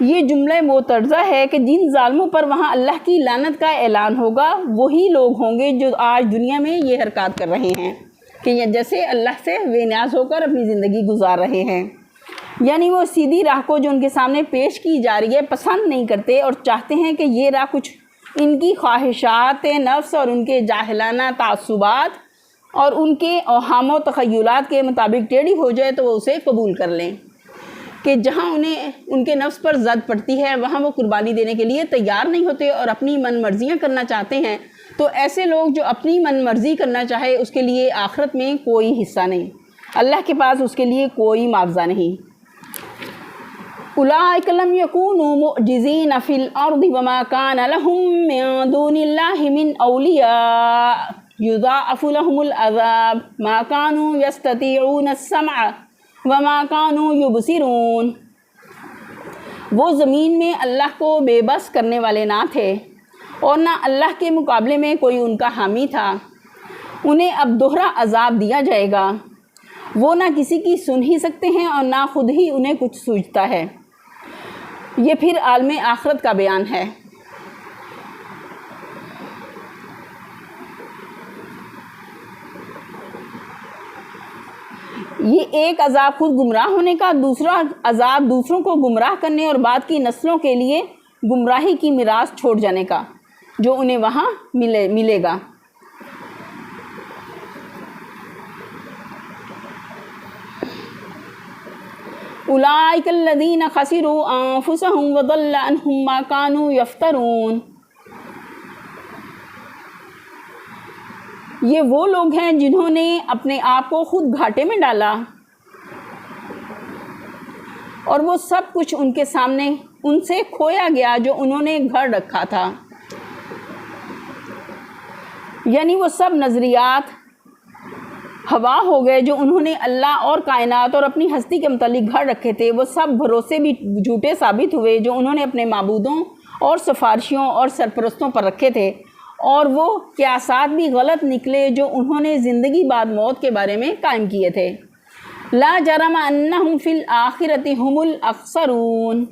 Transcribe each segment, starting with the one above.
یہ جملہ مترجہ ہے کہ جن ظالموں پر وہاں اللہ کی لعنت کا اعلان ہوگا وہی لوگ ہوں گے جو آج دنیا میں یہ حرکات کر رہے ہیں کہ یہ جیسے اللہ سے بے نیاز ہو کر اپنی زندگی گزار رہے ہیں، یعنی وہ سیدھی راہ کو جو ان کے سامنے پیش کی جا رہی ہے پسند نہیں کرتے اور چاہتے ہیں کہ یہ راہ کچھ ان کی خواہشات نفس اور ان کے جاہلانہ تعصبات اور ان کے اوہام و تخیلات کے مطابق ٹیڑھی ہو جائے تو وہ اسے قبول کر لیں، کہ جہاں انہیں ان کے نفس پر زد پڑتی ہے وہاں وہ قربانی دینے کے لیے تیار نہیں ہوتے اور اپنی من مرضیاں کرنا چاہتے ہیں۔ تو ایسے لوگ جو اپنی من مرضی کرنا چاہے اس کے لیے آخرت میں کوئی حصہ نہیں، اللہ کے پاس اس کے لیے کوئی معاوضہ نہیں۔ اولئک لم یکونوا معجزین فی الارض وما کان لهم من دون اللہ من اولیاء یضاعف لهم العذاب ما كانوا یستطیعون السمع وما كانوا یبصرون۔ وہ زمین میں اللہ کو بے بس کرنے والے نہ تھے اور نہ اللہ کے مقابلے میں کوئی ان کا حامی تھا، انہیں اب دوہرا عذاب دیا جائے گا، وہ نہ کسی کی سن ہی سکتے ہیں اور نہ خود ہی انہیں کچھ سوچتا ہے۔ یہ پھر عالم آخرت کا بیان ہے۔ یہ ایک عذاب خود گمراہ ہونے کا، دوسرا عذاب دوسروں کو گمراہ کرنے اور بعد کی نسلوں کے لیے گمراہی کی میراث چھوڑ جانے کا جو انہیں وہاں ملے گا۔ اولئک الذین خسروا انفسهم وضل عنهم ما كانوا یفترون۔ یہ وہ لوگ ہیں جنہوں نے اپنے آپ کو خود گھاٹے میں ڈالا اور وہ سب کچھ ان کے سامنے ان سے کھویا گیا جو انہوں نے گھڑ رکھا تھا، یعنی وہ سب نظریات ہوا ہو گئے جو انہوں نے اللہ اور کائنات اور اپنی ہستی کے متعلق گھڑ رکھے تھے، وہ سب بھروسے بھی جھوٹے ثابت ہوئے جو انہوں نے اپنے معبودوں اور سفارشیوں اور سرپرستوں پر رکھے تھے، اور وہ قیاسات بھی غلط نکلے جو انہوں نے زندگی بعد موت کے بارے میں قائم کیے تھے۔ لا جرم انہم فی الآخرۃ ہم الاخسرون۔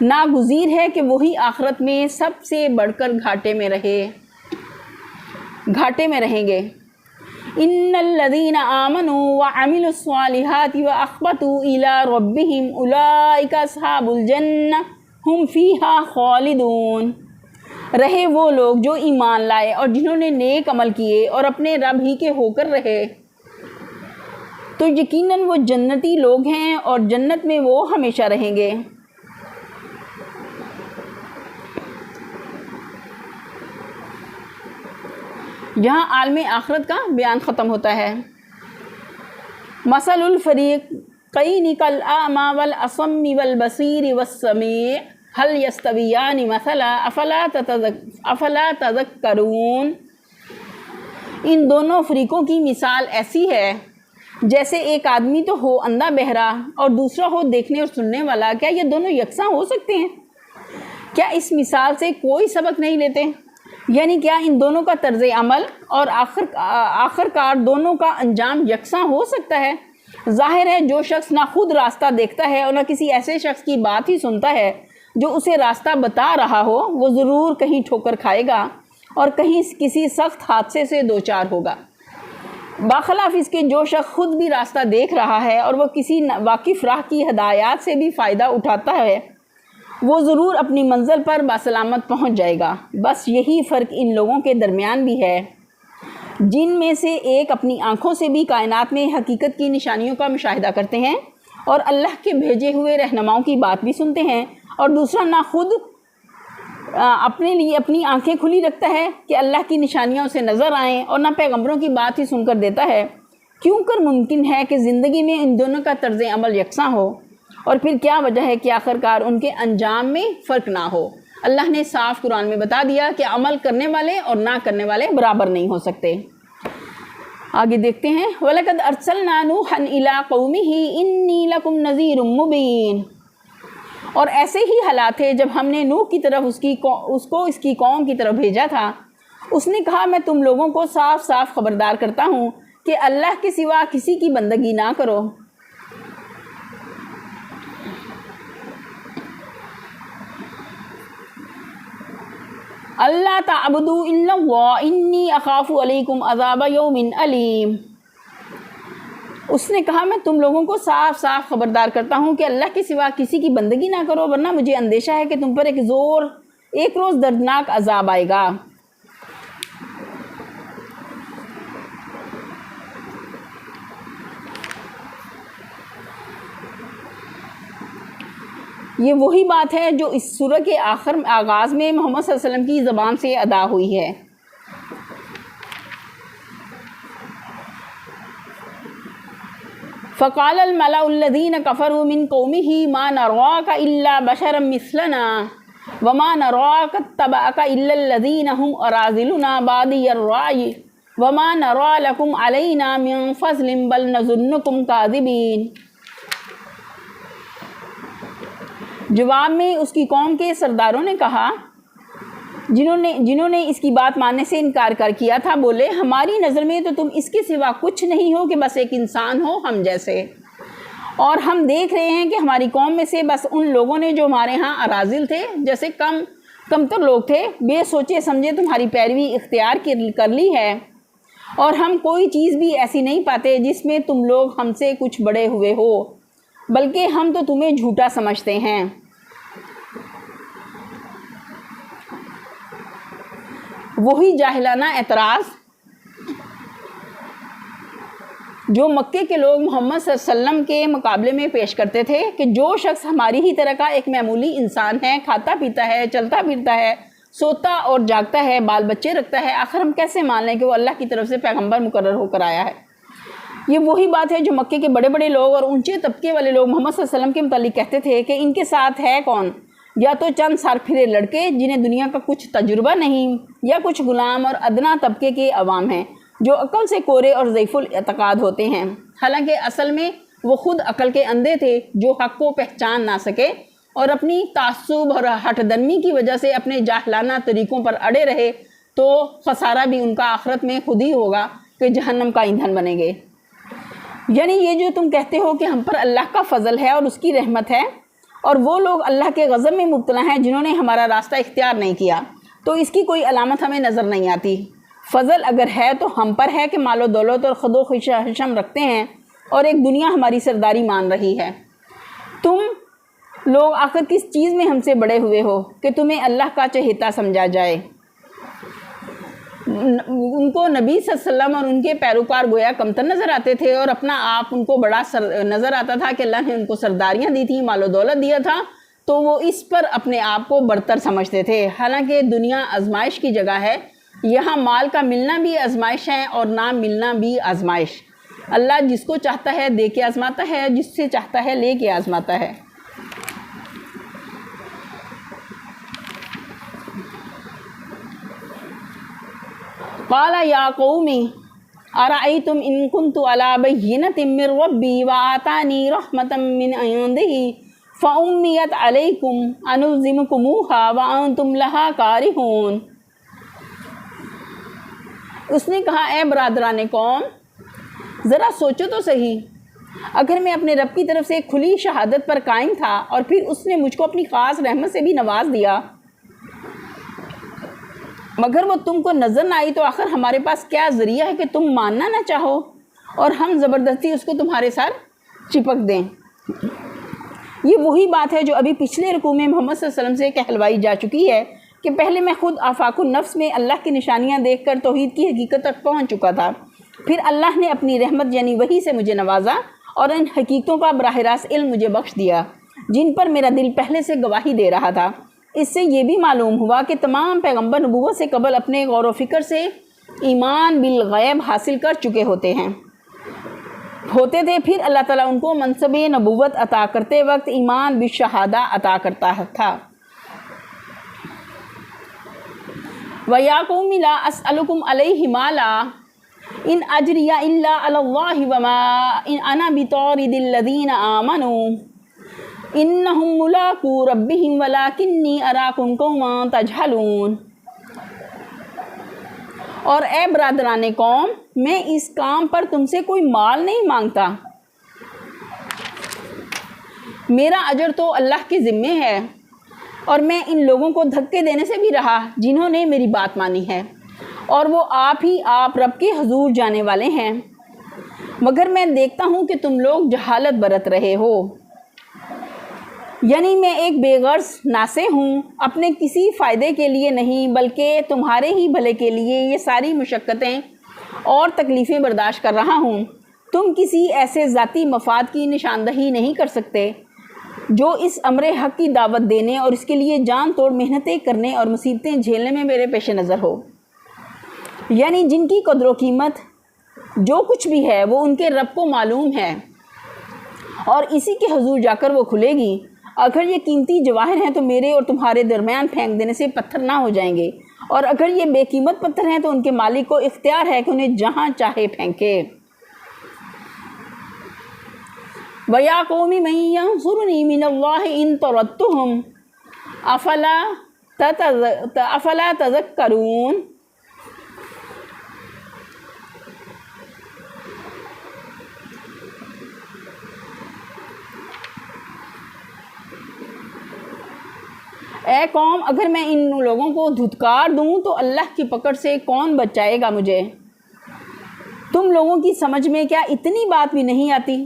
ناگزیر ہے کہ وہی آخرت میں سب سے بڑھ کر گھاٹے میں رہیں گے۔ ان الذین آمنوا وعملوا الصالحات واخبتوا الی ربہم اولئک اصحاب الجنہ ہم فیہا خالدون۔ رہے وہ لوگ جو ایمان لائے اور جنہوں نے نیک عمل کیے اور اپنے رب ہی کے ہو کر رہے، تو یقیناً وہ جنتی لوگ ہیں اور جنت میں وہ ہمیشہ رہیں گے۔ جہاں عالم آخرت کا بیان ختم ہوتا ہے۔ مثل الفریقین کالاعمی والاصم والبصیر والسمیع هل یستویان مثلا افلا تذکرون۔ ان دونوں فریقوں کی مثال ایسی ہے جیسے ایک آدمی تو ہو اندھا بہرا اور دوسرا ہو دیکھنے اور سننے والا، کیا یہ دونوں یکساں ہو سکتے ہیں؟ کیا اس مثال سے کوئی سبق نہیں لیتے؟ یعنی کیا ان دونوں کا طرز عمل اور آخر کار دونوں کا انجام یکساں ہو سکتا ہے؟ ظاہر ہے جو شخص نہ خود راستہ دیکھتا ہے اور نہ کسی ایسے شخص کی بات ہی سنتا ہے جو اسے راستہ بتا رہا ہو، وہ ضرور کہیں ٹھوکر کھائے گا اور کہیں کسی سخت حادثے سے دوچار ہوگا۔ برخلاف اس کے جو شخص خود بھی راستہ دیکھ رہا ہے اور وہ کسی واقف راہ کی ہدایات سے بھی فائدہ اٹھاتا ہے، وہ ضرور اپنی منزل پر باسلامت پہنچ جائے گا۔ بس یہی فرق ان لوگوں کے درمیان بھی ہے جن میں سے ایک اپنی آنکھوں سے بھی کائنات میں حقیقت کی نشانیوں کا مشاہدہ کرتے ہیں اور اللہ کے بھیجے ہوئے رہنماؤں کی بات بھی سنتے ہیں، اور دوسرا نہ خود اپنے لیے اپنی آنکھیں کھلی رکھتا ہے کہ اللہ کی نشانیاں اسے نظر آئیں اور نہ پیغمبروں کی بات ہی سن کر دیتا ہے۔ کیوں کر ممکن ہے کہ زندگی میں ان دونوں کا طرز عمل یکساں ہو، اور پھر کیا وجہ ہے کہ آخرکار ان کے انجام میں فرق نہ ہو؟ اللہ نے صاف قرآن میں بتا دیا کہ عمل کرنے والے اور نہ کرنے والے برابر نہیں ہو سکتے۔ آگے دیکھتے ہیں، وَلَقَدْ أَرْسَلْنَا نُوحًا إِلَىٰ قَوْمِهِ إِنِّي لَكُمْ نَذِيرٌ مُّبِينٌ۔ اور ایسے ہی حالات تھے جب ہم نے نوح کی طرف اس کو اس کی قوم کی طرف بھیجا تھا، اس نے کہا میں تم لوگوں کو صاف صاف خبردار کرتا ہوں کہ اللہ کے سوا کسی کی بندگی نہ کرو۔ اللہ تعبدوا الا اللہ انی اخاف علیکم عذاب یوم علیم۔ اس نے کہا میں تم لوگوں کو صاف صاف خبردار کرتا ہوں کہ اللہ کے سوا کسی کی بندگی نہ کرو، ورنہ مجھے اندیشہ ہے کہ تم پر ایک روز دردناک عذاب آئے گا۔ یہ وہی بات ہے جو اس سورہ کے آغاز میں محمد صلی اللہ علیہ وسلم کی زبان سے ادا ہوئی ہے۔ فقال الملأ الذين كفروا من قومه ما نراك إلا بشرا مثلنا وما نراك اتبعك إلا الذين هم أراذلنا بادي الرأي وما نرى لكم علينا من فضل بل نظنكم كاذبين۔ جواب میں اس کی قوم کے سرداروں نے کہا جنہوں نے اس کی بات ماننے سے انکار کیا تھا، بولے ہماری نظر میں تو تم اس کے سوا کچھ نہیں ہو کہ بس ایک انسان ہو ہم جیسے، اور ہم دیکھ رہے ہیں کہ ہماری قوم میں سے بس ان لوگوں نے جو ہمارے ہاں اراذل تھے، جیسے کمتر لوگ تھے، بے سوچے سمجھے تمہاری پیروی اختیار کر لی ہے، اور ہم کوئی چیز بھی ایسی نہیں پاتے جس میں تم لوگ ہم سے کچھ بڑے ہوئے ہو، بلکہ ہم تو تمہیں جھوٹا سمجھتے ہیں۔ وہی جاہلانہ اعتراض جو مکے کے لوگ محمد صلی اللہ علیہ وسلم کے مقابلے میں پیش کرتے تھے کہ جو شخص ہماری ہی طرح کا ایک معمولی انسان ہے، کھاتا پیتا ہے، چلتا پھرتا ہے، سوتا اور جاگتا ہے، بال بچے رکھتا ہے، آخر ہم کیسے مان لیں کہ وہ اللہ کی طرف سے پیغمبر مقرر ہو کر آیا ہے؟ یہ وہی بات ہے جو مکے کے بڑے بڑے لوگ اور اونچے طبقے والے لوگ محمد صلی اللہ علیہ وسلم کے متعلق کہتے تھے کہ ان کے ساتھ ہے کون؟ یا تو چند سار پھرے لڑکے جنہیں دنیا کا کچھ تجربہ نہیں، یا کچھ غلام اور ادنا طبقے کے عوام ہیں جو عقل سے کورے اور ضعیف الاعتقاد ہوتے ہیں، حالانکہ اصل میں وہ خود عقل کے اندھے تھے جو حق کو پہچان نہ سکے اور اپنی تعصب اور ہٹ درمی کی وجہ سے اپنے جاہلانہ طریقوں پر اڑے رہے، تو خسارہ بھی ان کا آخرت میں خود ہی ہوگا کہ جہنم کا ایندھن بنیں گے۔ یعنی یہ جو تم کہتے ہو کہ ہم پر اللہ کا فضل ہے اور اس کی رحمت ہے، اور وہ لوگ اللہ کے غضب میں مبتلا ہیں جنہوں نے ہمارا راستہ اختیار نہیں کیا، تو اس کی کوئی علامت ہمیں نظر نہیں آتی۔ فضل اگر ہے تو ہم پر ہے کہ مال و دولت اور خد و خشم رکھتے ہیں اور ایک دنیا ہماری سرداری مان رہی ہے۔ تم لوگ آخر کس چیز میں ہم سے بڑے ہوئے ہو کہ تمہیں اللہ کا چہیتا سمجھا جائے؟ ان کو نبی صلی اللہ علیہ وسلم اور ان کے پیروکار گویا کمتر نظر آتے تھے، اور اپنا آپ ان کو بڑا نظر آتا تھا کہ اللہ نے ان کو سرداریاں دی تھیں، مال و دولت دیا تھا، تو وہ اس پر اپنے آپ کو برتر سمجھتے تھے۔ حالانکہ دنیا آزمائش کی جگہ ہے، یہاں مال کا ملنا بھی آزمائش ہے اور نہ ملنا بھی آزمائش۔ اللہ جس کو چاہتا ہے دے کے آزماتا ہے، جس سے چاہتا ہے لے کے آزماتا ہے۔ قال یا قوم ارأیتم ان کنت علی بینۃ من ربی وآتانی رحمۃ من عندہ فعمیت علیکم انلزمکموہا وانتم لہا کارہون۔ اس نے کہا اے برادران قوم، ذرا سوچو تو صحیح، اگر میں اپنے رب کی طرف سے ایک کھلی شہادت پر قائم تھا اور پھر اس نے مجھ کو اپنی خاص رحمت سے بھی نواز دیا، مگر وہ تم کو نظر نہ آئی، تو آخر ہمارے پاس کیا ذریعہ ہے کہ تم ماننا نہ چاہو اور ہم زبردستی اس کو تمہارے ساتھ چپک دیں؟ یہ وہی بات ہے جو ابھی پچھلے رکوع میں محمد صلی اللہ علیہ وسلم سے کہلوائی جا چکی ہے کہ پہلے میں خود آفاق النفس میں اللہ کی نشانیاں دیکھ کر توحید کی حقیقت تک پہنچ چکا تھا، پھر اللہ نے اپنی رحمت یعنی وحی سے مجھے نوازا اور ان حقیقتوں کا براہ راست علم مجھے بخش دیا جن پر میرا دل پہلے سے گواہی دے رہا تھا۔ اس سے یہ بھی معلوم ہوا کہ تمام پیغمبر نبوت سے قبل اپنے غور و فکر سے ایمان بالغیب حاصل کر چکے ہوتے تھے، پھر اللہ تعالیٰ ان کو منصب نبوت عطا کرتے وقت ایمان بالشہادہ عطا کرتا تھا۔ وَيَا قَوْمِ لَا أَسْأَلُكُمْ عَلَيْهِ مَالًا إِنْ أَجْرِيَ إِلَّا عَلَى اللَّهِ وَمَا أَنَا بِطَارِدِ الَّذِينَ آمَنُوا إِنَّهُمْ مُلَاقُو رَبِّهِمْ وَلَكِنِّي أَرَاكُمْ قَوْمًا تَجْهَلُونَ۔ اور اے برادران قوم، میں اس کام پر تم سے کوئی مال نہیں مانگتا، میرا اجر تو اللہ کے ذمے ہے، اور میں ان لوگوں کو دھکے دینے سے بھی رہا جنہوں نے میری بات مانی ہے، اور وہ آپ رب کے حضور جانے والے ہیں، مگر میں دیکھتا ہوں کہ تم لوگ جہالت برت رہے ہو۔ یعنی میں ایک بے غرض ناصح ہوں، اپنے کسی فائدے کے لیے نہیں بلکہ تمہارے ہی بھلے کے لیے یہ ساری مشقتیں اور تکلیفیں برداشت کر رہا ہوں۔ تم کسی ایسے ذاتی مفاد کی نشاندہی نہیں کر سکتے جو اس امر حق کی دعوت دینے اور اس کے لیے جان توڑ محنتیں کرنے اور مصیبتیں جھیلنے میں میرے پیش نظر ہو۔ یعنی جن کی قدر و قیمت جو کچھ بھی ہے وہ ان کے رب کو معلوم ہے، اور اسی کے حضور جا کر وہ کھلے گی۔ اگر یہ قیمتی جواہر ہیں تو میرے اور تمہارے درمیان پھینک دینے سے پتھر نہ ہو جائیں گے، اور اگر یہ بے قیمت پتھر ہیں تو ان کے مالک کو اختیار ہے کہ انہیں جہاں چاہے پھینکے۔ وَيَا قَوْمِ مَن يَنصُرُنِي مِنَ اللَّهِ إِن طَرَدتُّهُمْ أَفَلَا تَذَكَّرُونَ۔ اے قوم، اگر میں ان لوگوں کو دھتکار دوں تو اللہ کی پکڑ سے کون بچائے گا مجھے؟ تم لوگوں کی سمجھ میں کیا اتنی بات بھی نہیں آتی؟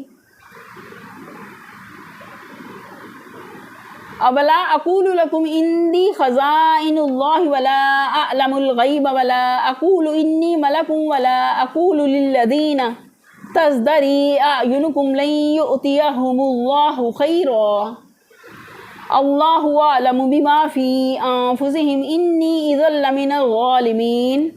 اولا اقول لکم انی خزائن اللہ ولا اعلم الغیب ولا اقول انی ملک ولا اقول للذین تزدری اعینکم لن یؤتیہم اللہ خیرا اللہ اعلم بما فی انفسہم انی اذا لمن الظالمین۔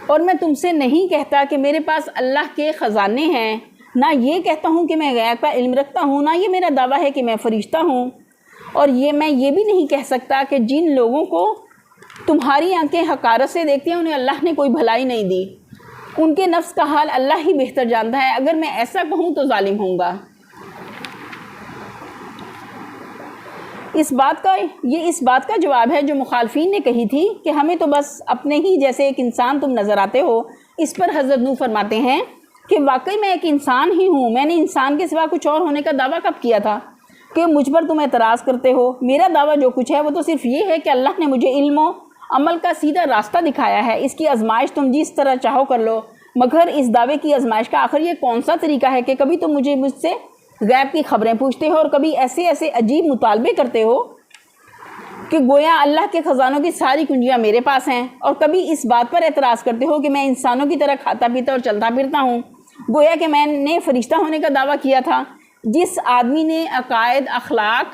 اور میں تم سے نہیں کہتا کہ میرے پاس اللہ کے خزانے ہیں، نہ یہ کہتا ہوں کہ میں غیب کا علم رکھتا ہوں، نہ یہ میرا دعویٰ ہے کہ میں فرشتہ ہوں، اور میں یہ بھی نہیں کہہ سکتا کہ جن لوگوں کو تمہاری آنکھیں حقارت سے دیکھتی ہیں انہیں اللہ نے کوئی بھلائی نہیں دی، ان کے نفس کا حال اللہ ہی بہتر جانتا ہے، اگر میں ایسا کہوں تو ظالم ہوں گا۔ اس بات کا جواب ہے جو مخالفین نے کہی تھی کہ ہمیں تو بس اپنے ہی جیسے ایک انسان تم نظر آتے ہو۔ اس پر حضرت نوح فرماتے ہیں کہ واقعی میں ایک انسان ہی ہوں، میں نے انسان کے سوا کچھ اور ہونے کا دعویٰ کب کیا تھا کہ مجھ پر تم اعتراض کرتے ہو؟ میرا دعویٰ جو کچھ ہے وہ تو صرف یہ ہے کہ اللہ نے مجھے علم و عمل کا سیدھا راستہ دکھایا ہے، اس کی آزمائش تم جس طرح چاہو کر لو، مگر اس دعوے کی آزمائش کا آخر یہ کون سا طریقہ ہے کہ کبھی تم مجھ سے غیب کی خبریں پوچھتے ہو اور کبھی ایسے عجیب مطالبے کرتے ہو کہ گویا اللہ کے خزانوں کی ساری کنجیاں میرے پاس ہیں، اور کبھی اس بات پر اعتراض کرتے ہو کہ میں انسانوں کی طرح کھاتا پیتا اور چلتا پھرتا ہوں، گویا کہ میں نے فرشتہ ہونے کا دعویٰ کیا تھا۔ جس آدمی نے عقائد، اخلاق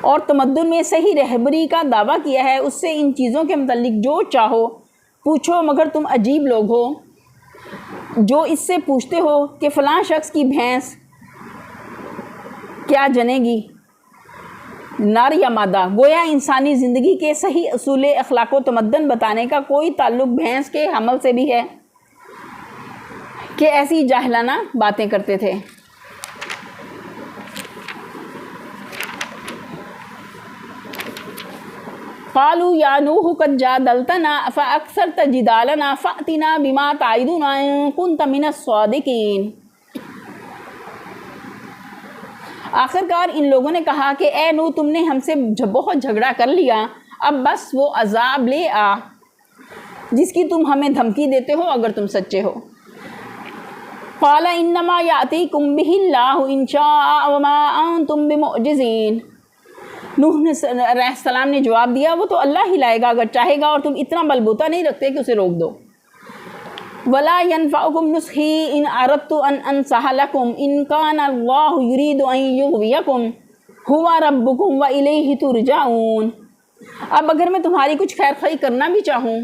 اور تمدن میں صحیح رہبری کا دعویٰ کیا ہے اس سے ان چیزوں کے متعلق جو چاہو پوچھو، مگر تم عجیب لوگ ہو جو اس سے پوچھتے ہو کہ فلاں شخص کی بھینس کیا جنے گی، نر یا مادہ؟ گویا انسانی زندگی کے صحیح اصول اخلاق و تمدن بتانے کا کوئی تعلق بھینس کے حمل سے بھی ہے کہ ایسی جاہلانہ باتیں کرتے تھے۔ قالوا یا نوح قد جادلتنا فاکثرت جدالنا فأتنا بما تعدنا ان كنت من الصادقین۔ آخرکار ان لوگوں نے کہا کہ اے نوح، تم نے ہم سے بہت جھگڑا کر لیا، اب بس وہ عذاب لے آ جس کی تم ہمیں دھمکی دیتے ہو اگر تم سچے ہو۔ قال انما یأتیکم بہ اللہ ان شاء وما انتم بمعجزین۔ نوح علیہ السلام نے جواب دیا وہ تو اللہ ہی لائے گا اگر چاہے گا، اور تم اتنا بلبوتا نہیں رکھتے کہ اسے روک دو۔ ولا ينفعكم نصحي ان اردت ان انصح لكم ان كان الله يريد ان يغويكم هو ربكم واليه ترجعون۔ اب اگر میں تمہاری کچھ خیر خواہی کرنا بھی چاہوں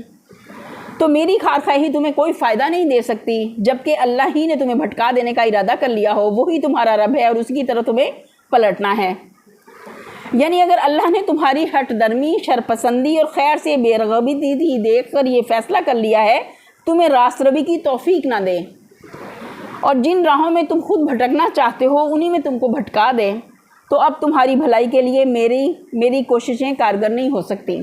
تو میری خیر خواہی تمہیں کوئی فائدہ نہیں دے سکتی، جبکہ اللہ ہی نے تمہیں بھٹکا دینے کا ارادہ کر لیا ہو، وہی تمہارا رب ہے اور اس کی طرف تمہیں پلٹنا ہے۔ یعنی اگر اللہ نے تمہاری ہٹ درمی، شرپسندی اور خیر سے بے رغبتی دیکھ کر یہ فیصلہ کر لیا ہے تمہیں راست ربی کی توفیق نہ دے، اور جن راہوں میں تم خود بھٹکنا چاہتے ہو انہی میں تم کو بھٹکا دے، تو اب تمہاری بھلائی کے لیے میری کوششیں کارگر نہیں ہو سکتی۔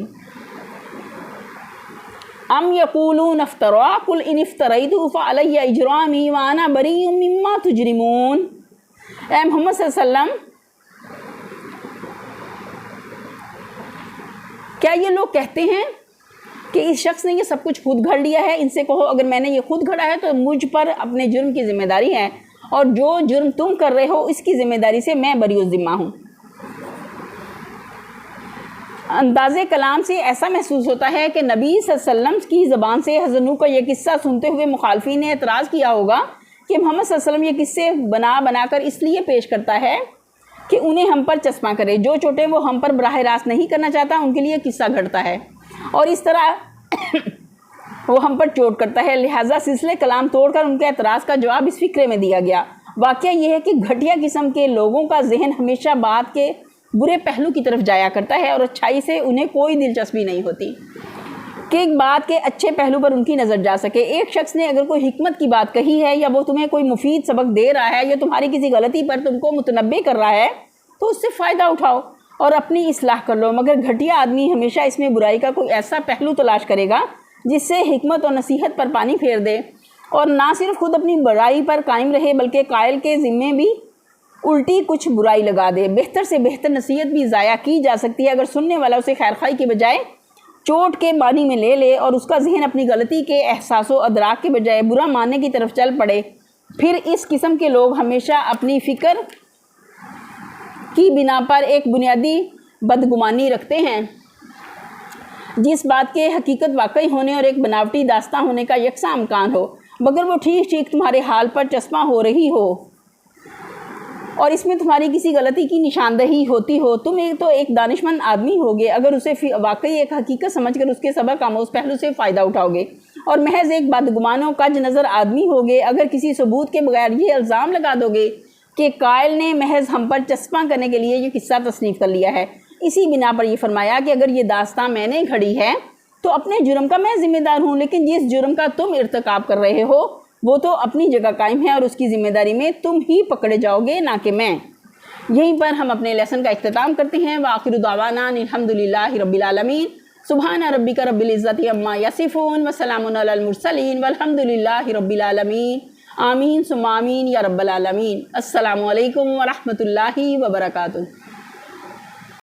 ام یقولون افترا قل ان افتریت فعلی اجرامی وانا بریء مما تجرمون۔ اے محمد صلی اللہ علیہ وسلم، کیا یہ لوگ کہتے ہیں کہ اس شخص نے یہ سب کچھ خود گھڑ لیا ہے؟ ان سے کہو اگر میں نے یہ خود گھڑا ہے تو مجھ پر اپنے جرم کی ذمہ داری ہے، اور جو جرم تم کر رہے ہو اس کی ذمہ داری سے میں بری الذمہ ہوں۔ انداز کلام سے ایسا محسوس ہوتا ہے کہ نبی صلی اللہ علیہ وسلم کی زبان سے حضرت نوح کا یہ قصہ سنتے ہوئے مخالفین نے اعتراض کیا ہوگا کہ محمد صلی اللہ علیہ وسلم یہ قصے بنا کر اس لیے پیش کرتا ہے کہ انہیں ہم پر چسپاں کرے، جو چوٹیں وہ ہم پر براہ راست نہیں کرنا چاہتا ان کے لیے قصہ گھڑتا ہے اور اس طرح وہ ہم پر چوٹ کرتا ہے، لہٰذا سلسلے کلام توڑ کر ان کے اعتراض کا جواب اس فقرے میں دیا گیا۔ واقعہ یہ ہے کہ گھٹیا قسم کے لوگوں کا ذہن ہمیشہ بات کے برے پہلو کی طرف جایا کرتا ہے اور اچھائی سے انہیں کوئی دلچسپی نہیں ہوتی کہ ایک بات کے اچھے پہلو پر ان کی نظر جا سکے۔ ایک شخص نے اگر کوئی حکمت کی بات کہی ہے یا وہ تمہیں کوئی مفید سبق دے رہا ہے یا تمہاری کسی غلطی پر تم کو متنبہ کر رہا ہے تو اس سے فائدہ اٹھاؤ اور اپنی اصلاح کر لو، مگر گھٹیا آدمی ہمیشہ اس میں برائی کا کوئی ایسا پہلو تلاش کرے گا جس سے حکمت اور نصیحت پر پانی پھیر دے، اور نہ صرف خود اپنی برائی پر قائم رہے بلکہ قائل کے ذمے بھی الٹی کچھ برائی لگا دے۔ بہتر سے بہتر نصیحت بھی ضائع کی جا سکتی ہے اگر سننے والا اسے خیر خواہی کے بجائے چوٹ کے معنی میں لے لے اور اس کا ذہن اپنی غلطی کے احساس و ادراک کے بجائے برا ماننے کی طرف چل پڑے۔ پھر اس قسم کے لوگ ہمیشہ اپنی فکر کی بنا پر ایک بنیادی بدگمانی رکھتے ہیں جس بات کے حقیقت واقعی ہونے اور ایک بناوٹی داستان ہونے کا یکساں امکان ہو، مگر وہ ٹھیک تمہارے حال پر چسپاں ہو رہی ہو اور اس میں تمہاری کسی غلطی کی نشاندہی ہوتی ہو۔ تم تو ایک دانشمند آدمی ہوگے اگر اسے واقعی ایک حقیقت سمجھ کر اس کے سبق آموز پہلو سے فائدہ اٹھاؤ گے، اور محض ایک بدگمان و کج نظر آدمی ہوگے اگر کسی ثبوت کے بغیر یہ الزام لگا دو گے کہ قائل نے محض ہم پر چسپاں کرنے کے لیے یہ قصہ تصنیف کر لیا ہے۔ اسی بنا پر یہ فرمایا کہ اگر یہ داستان میں نے گھڑی ہے تو اپنے جرم کا میں ذمہ دار ہوں، لیکن جس جرم کا تم ارتکاب کر رہے ہو وہ تو اپنی جگہ قائم ہے اور اس کی ذمہ داری میں تم ہی پکڑے جاؤ گے، نہ کہ میں۔ یہیں پر ہم اپنے لیسن کا اختتام کرتے ہیں۔ وآخر دعوانا الحمدللہ رب العالمین۔ سبحان ربک رب العزت عما یصفون وسلام علی المرسلین والحمدللہ رب العالمین۔ آمین ثم آمین یا رب العالمین۔ السلام علیکم ورحمۃ اللہ وبرکاتہ۔